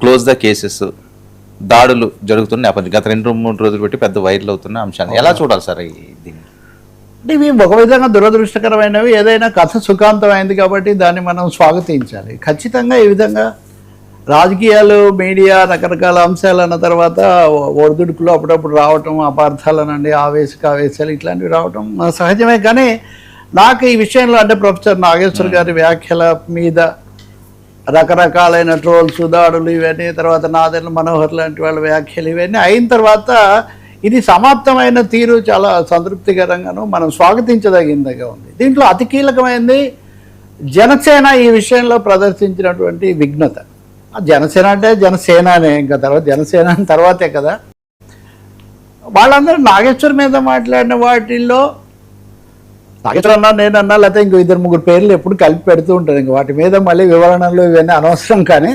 Close the cases, దాడులు జరుగుతున్న నేపథ్యం గత 2-3 రోజులు పెట్టి పెద్ద వైరల్ అవుతున్న అంశాన్ని ఎలా చూడాలి సార్ దీన్ని? అంటే ఇవి ఒక విధంగా దురదృష్టకరమైనవి. ఏదైనా కథ సుఖాంతమైంది కాబట్టి దాన్ని మనం స్వాగతించాలి. ఖచ్చితంగా ఈ విధంగా రాజకీయాలు, మీడియా రకరకాల అంశాలు అన్న తర్వాత ఒడిదుడుకులు అప్పుడప్పుడు రావటం, అపార్థాలనండి, ఆవేశాలు ఇట్లాంటివి రావటం సహజమే. కానీ నాకు ఈ విషయంలో అంటే ప్రొఫెసర్ నాగేశ్వర్ గారి వ్యాఖ్యల మీద రకరకాలైన ట్రోల్స్, దాడులు ఇవన్నీ, తర్వాత నాదెండ్ల మనోహర్ లాంటి వాళ్ళ వ్యాఖ్యలు ఇవన్నీ అయిన తర్వాత ఇది సమాప్తమైన తీరు చాలా సంతృప్తికరంగాను మనం స్వాగతించదగిందిగా ఉంది. దీంట్లో అతి కీలకమైనది జనసేన ఈ విషయంలో ప్రదర్శించినటువంటి విఘ్నత. జనసేన అంటే జనసేననే, ఇంకా తర్వాత జనసేన తర్వాతే కదా. వాళ్ళందరూ నాగేశ్వర్ మీద మాట్లాడిన వాటిల్లో నాగేశ్వర అన్నా, నేనన్నా, లేకపోతే ఇంకో 2-3 పేర్లు ఎప్పుడు కలిపి పెడుతూ ఉంటారు. ఇంక వాటి మీద మళ్ళీ వివరణలు ఇవన్నీ అనవసరం. కానీ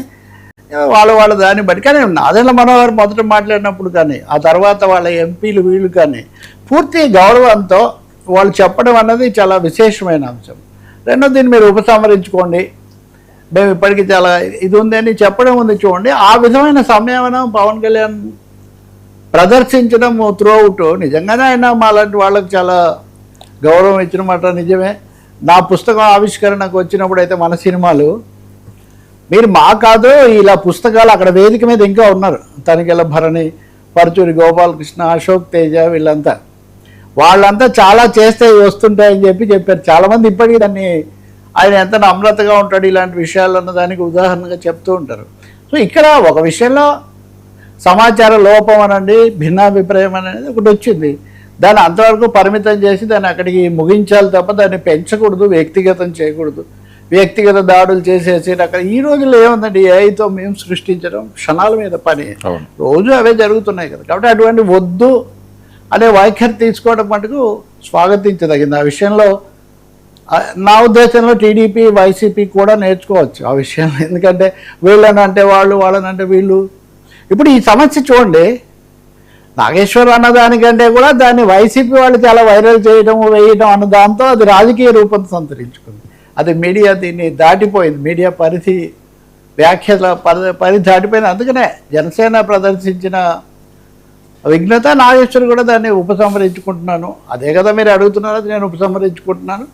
వాళ్ళ దాన్ని బట్టి, కానీ నాదెండ్ల మనోహర్ మొదట మాట్లాడినప్పుడు కానీ ఆ తర్వాత వాళ్ళ ఎంపీలు వీళ్ళు కానీ పూర్తి గౌరవంతో వాళ్ళు చెప్పడం అన్నది చాలా విశేషమైన అంశం. రెండో, దీన్ని మీరు ఉపసంహరించుకోండి, మేము ఇప్పటికీ చాలా ఇది ఉంది అని చెప్పడం ఉంది చూడండి. ఆ విధమైన సంయమనం పవన్ కళ్యాణ్ ప్రదర్శించడం త్రూ అవుట్ నిజంగానే ఆయన మాలాంటి వాళ్ళకి చాలా గౌరవం ఇచ్చిన మాట నిజమే. నా పుస్తకం ఆవిష్కరణకు వచ్చినప్పుడు అయితే మన సినిమాలు మీరు మా కాదు, ఇలా పుస్తకాలు అక్కడ వేదిక మీద ఇంకా ఉన్నారు. తనికెళ్ళ భరణి, పరుచూరి గోపాలకృష్ణ, అశోక్ తేజ, వీళ్ళంతా వాళ్ళంతా చాలా చేస్తే వస్తుంటాయని చెప్పారు. చాలామంది ఇప్పటికీ దాన్ని ఆయన ఎంత నమ్రతగా ఉంటాడు ఇలాంటి విషయాలు అన్న దానికి ఉదాహరణగా చెప్తూ ఉంటారు. సో ఇక్కడ ఒక విషయంలో సమాచార లోపం అనండి, భిన్నాభిప్రాయం అనేది ఒకటి వచ్చింది. దాన్ని అంతవరకు పరిమితం చేసి దాన్ని అక్కడికి ముగించాలి తప్ప దాన్ని పెంచకూడదు, వ్యక్తిగతం చేయకూడదు. వ్యక్తిగత దాడులు చేసేసి అక్కడ ఈ రోజుల్లో ఏముందండి, ఏఐతో మేము సృష్టించడం క్షణాల మీద పని, రోజు అవే జరుగుతున్నాయి కదా. కాబట్టి అటువంటి వద్దు అనే వైఖరి తీసుకోవడం మటుకు స్వాగతించదగింది. ఆ విషయంలో నా ఉద్దేశంలో టీడీపీ, వైసీపీ కూడా నేర్చుకోవచ్చు ఆ విషయంలో. ఎందుకంటే వీళ్ళనంటే వాళ్ళు, వాళ్ళనంటే వీళ్ళు. ఇప్పుడు ఈ సమస్య చూడండి, నాగేశ్వర్ అన్నదానికంటే కూడా దాన్ని వైసీపీ వాళ్ళు చాలా వైరల్ చేయడం, వేయడం అన్న దాంతో అది రాజకీయ రూపం సంతరించుకుంది. అది మీడియా దీన్ని దాటిపోయింది, మీడియా పరిధి, వ్యాఖ్యల పరిధి దాటిపోయింది. అందుకనే జనసేన ప్రదర్శించిన విఘ్నత, నాగేశ్వర్ కూడా దాన్ని ఉపసంహరించుకుంటున్నాను. అదే కదా మీరు అడుగుతున్నారు, అది నేను ఉపసంహరించుకుంటున్నాను.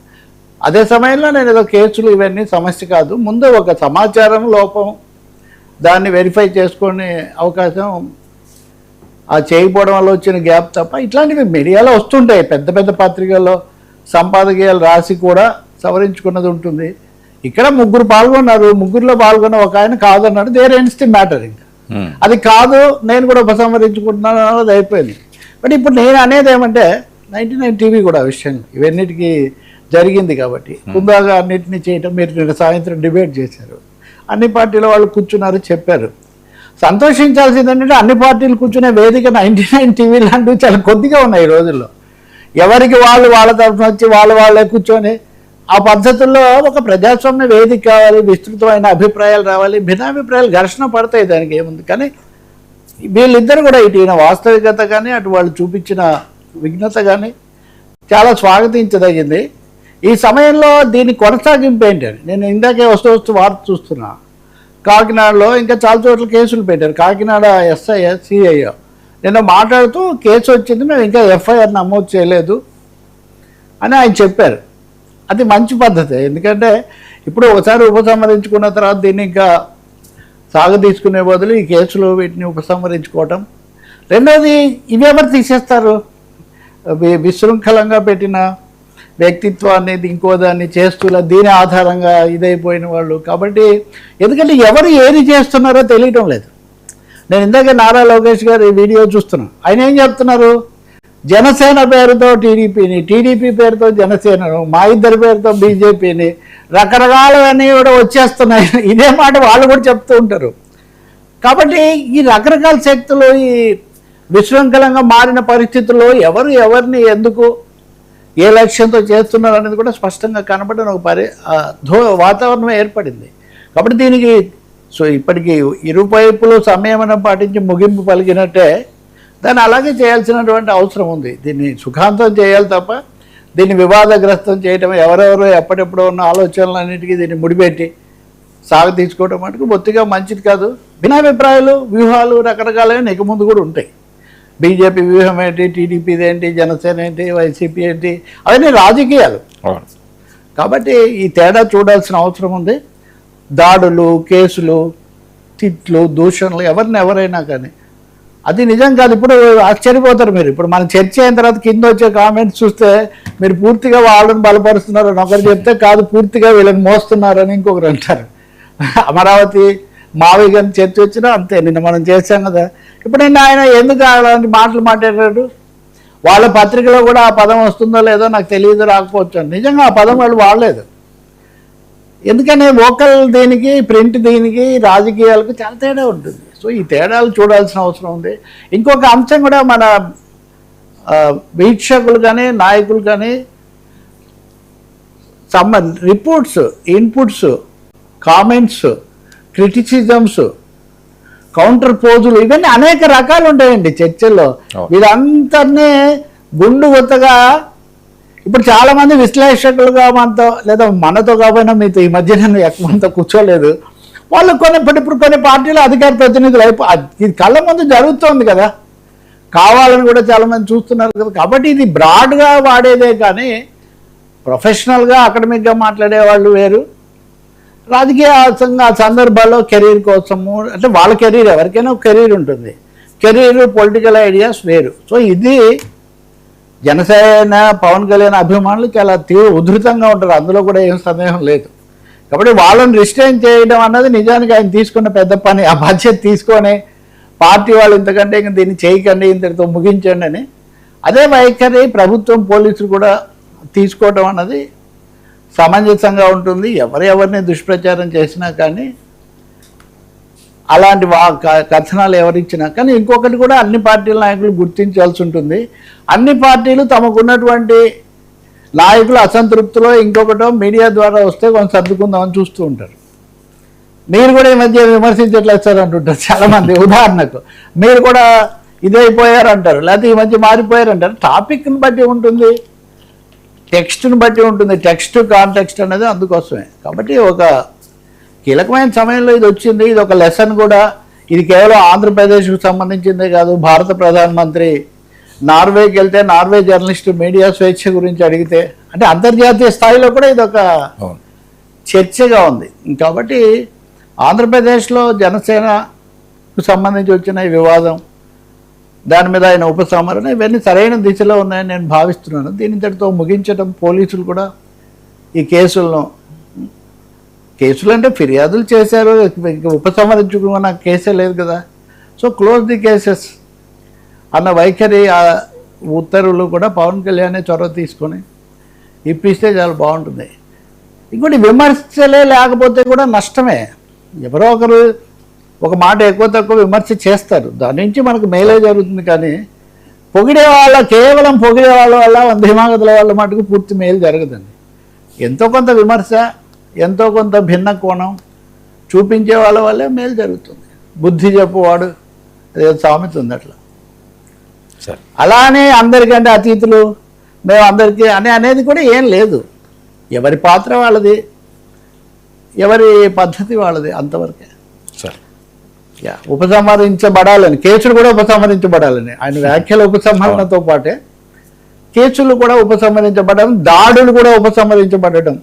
అదే సమయంలో నేను ఏదో కేసులు ఇవన్నీ సమస్య కాదు, ముందు ఒక సమాచారం లోపం, దాన్ని వెరిఫై చేసుకునే అవకాశం ఆ చేయకపోవడం వల్ల వచ్చిన గ్యాప్ తప్ప ఇట్లాంటివి మీడియాలో వస్తుంటాయి. పెద్ద పెద్ద పత్రికల్లో సంపాదకీయాలు రాసి కూడా సవరించుకున్నది ఉంటుంది. ఇక్కడ 3 పాల్గొన్నారు, 3లో పాల్గొన్న ఒక ఆయన కాదన్నాడు, దేర్ ఎండ్స్ ది మ్యాటర్. ఇంకా అది కాదు, నేను కూడా ఉపసంహరించుకుంటున్నాను అన్నది అయిపోయింది. బట్ ఇప్పుడు నేను అనేది ఏమంటే 99 టీవీ కూడా విషయం ఇవన్నిటికీ జరిగింది కాబట్టి కుందాగా అన్నింటినీ చేయటం. మీరు నిన్న సాయంత్రం డిబేట్ చేశారు, అన్ని పార్టీల వాళ్ళు కూర్చున్నారు, చెప్పారు. సంతోషించాల్సింది ఏంటంటే అన్ని పార్టీలు కూర్చునే వేదిక 99 టీవీ లాంటివి చాలా కొద్దిగా ఉన్నాయి ఈ రోజుల్లో. ఎవరికి వాళ్ళ తరఫున వచ్చి వాళ్ళే కూర్చొని ఆ పద్ధతుల్లో ఒక ప్రజాస్వామ్య వేదిక కావాలి, విస్తృతమైన అభిప్రాయాలు రావాలి. భిన్నాభిప్రాయాలు ఘర్షణ పడతాయి, దానికి ఏముంది. కానీ వీళ్ళిద్దరు కూడా ఇటు ఈయన వాస్తవికత కానీ అటు వాళ్ళు చూపించిన విఘ్నత కానీ చాలా స్వాగతించదగింది. ఈ సమయంలో దీని కొనసాగింపు ఏంటంటే, నేను ఇందాకే వస్తూ వార్త చూస్తున్నా, కాకినాడలో ఇంకా చాలా చోట్ల కేసులు పెట్టారు. కాకినాడ ఎస్ఐ, సిఐ నిన్న మాట్లాడుతూ కేసు వచ్చింది, మేము ఇంకా ఎఫ్ఐఆర్ నమోదు చేయలేదు అని ఆయన చెప్పారు. అది మంచి పద్ధతి. ఎందుకంటే ఇప్పుడు ఒకసారి ఉపసంహరించుకున్న తర్వాత దీన్ని ఇంకా సాగదీసుకునే బదులు ఈ కేసులు వీటిని ఉపసంహరించుకోవటం. రెండోది, ఇవి ఎవరు తీసేస్తారు? విశృంఖలంగా పెట్టిన వ్యక్తిత్వాన్ని ఇంకో దాన్ని చేస్తూ దీని ఆధారంగా ఇదైపోయిన వాళ్ళు కాబట్టి. ఎందుకంటే ఎవరు ఏది చేస్తున్నారో తెలియటం లేదు. నేను ఇందాక నారా లోకేష్ గారు ఈ వీడియో చూస్తున్నాను. ఆయన ఏం చెప్తున్నారు, జనసేన పేరుతో టీడీపీని, టీడీపీ పేరుతో జనసేనను, మా ఇద్దరి పేరుతో బీజేపీని, రకరకాలవన్నీ కూడా వచ్చేస్తున్నాయి. ఇదే మాట వాళ్ళు కూడా చెప్తూ ఉంటారు. కాబట్టి ఈ రకరకాల శక్తులు ఈ విశృంఖలంగా మారిన పరిస్థితుల్లో ఎవరు ఎవరిని ఎందుకు ఏ లక్ష్యంతో చేస్తున్నారు అనేది కూడా స్పష్టంగా కనబడిన ఒక వాతావరణం ఏర్పడింది. కాబట్టి దీనికి ఇప్పటికీ ఇరువైపులు సంయమనం పాటించి ముగింపు పలికినట్టే దాన్ని అలాగే చేయాల్సినటువంటి అవసరం ఉంది. దీన్ని సుఖాంతం చేయాలి తప్ప దీన్ని వివాదగ్రస్తం చేయటం, ఎవరెవరో ఎప్పటిెప్పుడో ఉన్న ఆలోచనలన్నిటికీ దీన్ని ముడిపెట్టి సాగ తీసుకోవడం మటుకు బొత్తిగా మంచిది కాదు. భిన్నాభిప్రాయాలు వ్యూహాలు రకరకాలైన ఇక ముందు కూడా ఉంటాయి. బీజేపీ వ్యూహం ఏంటి, టీడీపీది ఏంటి, జనసేన ఏంటి, వైసీపీ ఏంటి, అవన్నీ రాజకీయాలు. కాబట్టి ఈ తేడా చూడాల్సిన అవసరం ఉంది. దాడులు, కేసులు, తిట్లు, దూషణలు ఎవరైనా కానీ అది నిజం కాదు. ఇప్పుడు ఆశ్చర్యపోతారు మీరు. ఇప్పుడు మన చర్చ అయిన తర్వాత కింద వచ్చే కామెంట్స్ చూస్తే మీరు పూర్తిగా వాళ్ళని బలపరుస్తున్నారు అని ఒకరు చెప్తే, కాదు పూర్తిగా వీళ్ళని మోస్తున్నారని ఇంకొకరు అంటారు. అమరావతి మావి గారి చర్చ వచ్చినా అంతే. నిన్న మనం చేసాం కదా. ఇప్పుడు నిన్న ఆయన ఎందుకు అలాంటి మాటలు మాట్లాడాడు? వాళ్ళ పత్రికలో కూడా ఆ పదం వస్తుందో లేదో నాకు తెలియదు, రాకపోవచ్చు. నిజంగా ఆ పదం వాళ్ళు వాడలేదు. ఎందుకని వోకల్ దీనికి, ప్రింట్ దీనికి, రాజకీయాలకు చాలా తేడా ఉంటుంది. సో ఈ తేడాలు చూడాల్సిన అవసరం ఉంది. ఇంకొక అంశం కూడా మన వీక్షకులు కానీ నాయకులు కానీ reports, inputs, comments, criticisms, counter పోజులు, ఇవన్నీ అనేక రకాలు ఉంటాయండి చర్చల్లో. వీరందరినీ గుండు కొత్తగా ఇప్పుడు చాలామంది విశ్లేషకులుగా మనతో, లేదా మనతో కాకపోయినా మీతో ఈ మధ్య నేను మనతో కూర్చోలేదు, వాళ్ళు ఇప్పుడు కొన్ని పార్టీలు అధికార ప్రతినిధులు ఇది కళ్ళ ముందు జరుగుతోంది కదా, కావాలని కూడా చాలామంది చూస్తున్నారు కదా. కాబట్టి ఇది బ్రాడ్గా వాడేదే కానీ ప్రొఫెషనల్గా అకాడమిక్గా మాట్లాడే వాళ్ళు వేరు, రాజకీయ సందర్భాల్లో కెరీర్ కోసము, అంటే వాళ్ళ కెరీర్, ఎవరికైనా ఒక కెరీర్ ఉంటుంది, కెరీర్ పొలిటికల్ ఐడియాస్ వేరు. సో ఇది జనసేన పవన్ కళ్యాణ్ అభిమానులు చాలా ఉధృతంగా ఉంటారు, అందులో కూడా ఏం సందేహం లేదు. కాబట్టి వాళ్ళని రిస్ట్రైన్ చేయడం అన్నది నిజానికి ఆయన తీసుకున్న పెద్ద పని. ఆ బాధ్యత తీసుకొని పార్టీ వాళ్ళు ఇంతకంటే ఇంక దీన్ని చేయకండి, ఇంతటితో ముగించండి అని అదే వైఖరి ప్రభుత్వం, పోలీసులు కూడా తీసుకోవడం అన్నది సమంజసంగా ఉంటుంది. ఎవరిని దుష్ప్రచారం చేసినా కానీ, అలాంటి కథనాలు ఎవరిచ్చినా కానీ. ఇంకొకటి కూడా అన్ని పార్టీల నాయకులు గుర్తించాల్సి ఉంటుంది. అన్ని పార్టీలు తమకున్నటువంటి నాయకుల అసంతృప్తిలో ఇంకొకటో మీడియా ద్వారా వస్తే కొంచెం సర్దుకుందామని చూస్తూ ఉంటారు. మీరు కూడా ఈ మధ్య విమర్శించట్లేదు సార్ అంటుంటారు చాలామంది. ఉదాహరణకు మీరు కూడా ఇదైపోయారంటారు, లేకపోతే ఈ మధ్య మారిపోయారంటారు. టాపిక్ని బట్టి ఉంటుంది, టెక్స్ట్ని బట్టి ఉంటుంది. టెక్స్ట్ కాంటెక్స్ట్ అనేది అందుకోసమే. కాబట్టి ఒక కీలకమైన సమయంలో ఇది వచ్చింది. ఇది ఒక లెసన్ కూడా. ఇది కేవలం ఆంధ్రప్రదేశ్కు సంబంధించిందే కాదు. భారత ప్రధానమంత్రి నార్వేకి వెళ్తే నార్వే జర్నలిస్టు మీడియా స్వేచ్ఛ గురించి అడిగితే, అంటే అంతర్జాతీయ స్థాయిలో కూడా ఇది ఒక చర్చగా ఉంది. కాబట్టి ఆంధ్రప్రదేశ్లో జనసేనకు సంబంధించి వచ్చిన ఈ వివాదం, దాని మీద ఆయన ఉపసంహరణ, ఇవన్నీ సరైన దిశలో ఉన్నాయని నేను భావిస్తున్నాను. దీనితో ముగించడం, పోలీసులు కూడా ఈ కేసులు అంటే ఫిర్యాదులు చేశారు, ఉపసంహరించుకున్న కేసే లేదు కదా. సో క్లోజ్ ది కేసెస్ అన్న వైఖరి, ఆ ఉత్తర్వులు కూడా పవన్ కళ్యాణ్ చొరవ తీసుకొని ఇప్పిస్తే చాలా బాగుంటుంది. ఇంకోటి విమర్శలే లేకపోతే కూడా నష్టమే. ఎవరో ఒకరు ఒక మాట ఎక్కువ తక్కువ విమర్శ చేస్తారు, దాని నుంచి మనకు మేలే జరుగుతుంది. కానీ కేవలం పొగిడే వాళ్ళ వల్ల, దిమాగతుల వాళ్ళ మటుకు పూర్తి మేలు జరగదండి. ఎంతో కొంత విమర్శ, ఎంతో కొంత భిన్న కోణం చూపించే వాళ్ళ వల్లే మేలు జరుగుతుంది. బుద్ధి చెప్పువాడు అదే సామెత ఉంది అట్లా. అలానే అందరికంటే అతీతులు మేము అందరికీ అనేది కూడా ఏం లేదు. ఎవరి పాత్ర వాళ్ళది, ఎవరి పద్ధతి వాళ్ళది, అంతవరకే. ఉపసంహరించబడాలని, కేసులు కూడా ఉపసంహరించబడాలని ఆయన వ్యాఖ్యల ఉపసంహరణతో పాటే కేసులు కూడా ఉపసంహరించబడడం, దాడులు కూడా ఉపసంహరించబడడం.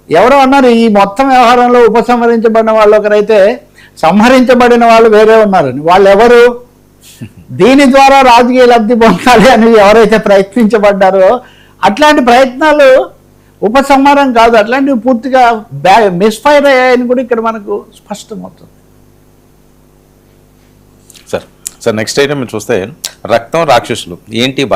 ఎవరో అన్నారు ఈ మొత్తం వ్యవహారంలో ఉపసంహరించబడిన వాళ్ళు ఒకరైతే సంహరించబడిన వాళ్ళు వేరే ఉన్నారని. వాళ్ళు ఎవరు? దీని ద్వారా రాజకీయ లబ్ధి పొందాలి అని ఎవరైతే ప్రయత్నించబడ్డారో అట్లాంటి ప్రయత్నాలు ఉపసంహారం కాదు, అట్లాంటివి పూర్తిగా మిస్ఫైర్ అయ్యాయని కూడా ఇక్కడ మనకు స్పష్టమవుతుంది. సార్ నెక్స్ట్ ఐటమ్ చూస్తే రక్తం రాక్షసులు ఏంటి